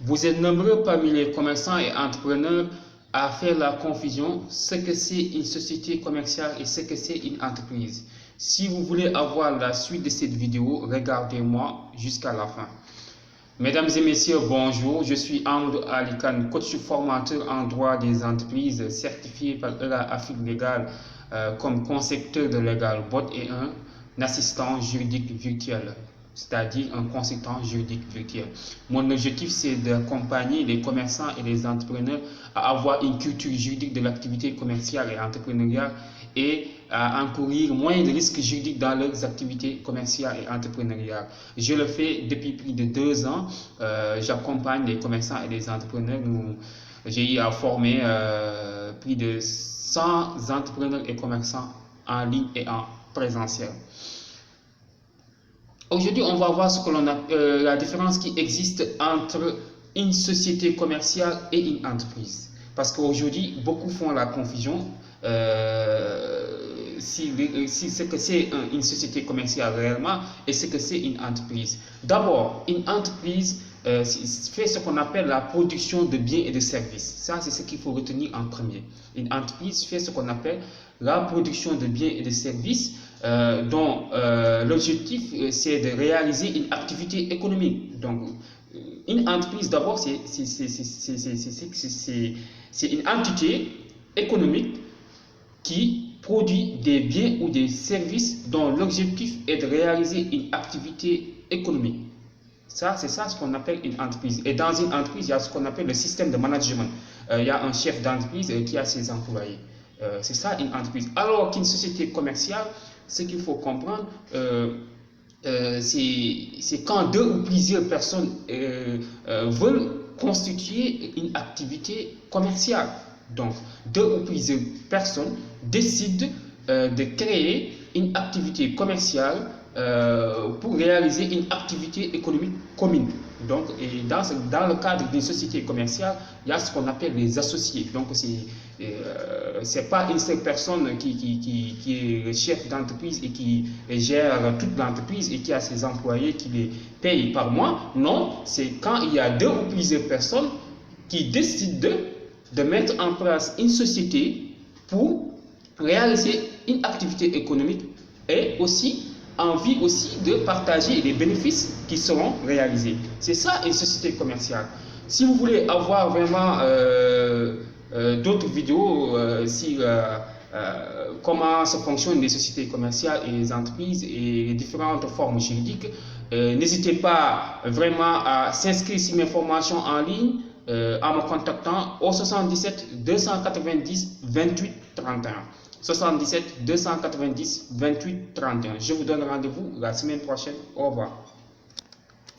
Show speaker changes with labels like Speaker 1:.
Speaker 1: Vous êtes nombreux parmi les commerçants et entrepreneurs à faire la confusion ce que c'est une société commerciale et ce que c'est une entreprise. Si vous voulez avoir la suite de cette vidéo, regardez-moi jusqu'à la fin. Mesdames et messieurs, bonjour. Je suis Amadou Ali Kane, coach formateur en droit des entreprises, certifié par ELA Afrique Légale comme concepteur de légal bot et un assistant juridique virtuel, c'est-à-dire un consultant juridique virtuel. Mon objectif, c'est d'accompagner les commerçants et les entrepreneurs à avoir une culture juridique de l'activité commerciale et entrepreneuriale et à encourir moins de risques juridiques dans leurs activités commerciales et entrepreneuriales. Je le fais depuis plus de 2 ans. J'accompagne les commerçants et les entrepreneurs. J'ai eu à former plus de 100 entrepreneurs et commerçants en ligne et en présentiel. Aujourd'hui, on va voir ce que l'on a, la différence qui existe entre une société commerciale et une entreprise. Parce qu'aujourd'hui, beaucoup font la confusion si ce que c'est une société commerciale réellement et ce que c'est une entreprise. D'abord, une entreprise fait ce qu'on appelle la production de biens et de services. Ça, c'est ce qu'il faut retenir en premier. Une entreprise fait ce qu'on appelle la production de biens et de services dont l'objectif c'est de réaliser une activité économique. Donc, une entreprise d'abord c'est une entité économique qui produit des biens ou des services dont l'objectif est de réaliser une activité économique. Ça, c'est ça ce qu'on appelle une entreprise. Et dans une entreprise, il y a ce qu'on appelle le système de management. Il y a un chef d'entreprise qui a ses employés. C'est ça une entreprise. Alors qu'une société commerciale, ce qu'il faut comprendre, c'est quand deux ou plusieurs personnes veulent constituer une activité commerciale. Donc, deux ou plusieurs personnes décident de créer une activité commerciale pour réaliser une activité économique commune. Donc, et dans le cadre d'une société commerciale, il y a ce qu'on appelle les associés. Donc, c'est pas une seule personne qui est le chef d'entreprise et qui gère toute l'entreprise et qui a ses employés qui les payent par mois. Non, c'est quand il y a deux ou plusieurs personnes qui décident de mettre en place une société pour réaliser une activité économique et aussi envie aussi de partager les bénéfices qui seront réalisés. C'est ça une société commerciale. Si vous voulez avoir vraiment d'autres vidéos sur comment se fonctionnent les sociétés commerciales et les entreprises et les différentes formes juridiques, n'hésitez pas vraiment à s'inscrire sur mes formations en ligne en me contactant au 77 290 28 31. 77 290 28 31. Je vous donne rendez-vous la semaine prochaine. Au revoir.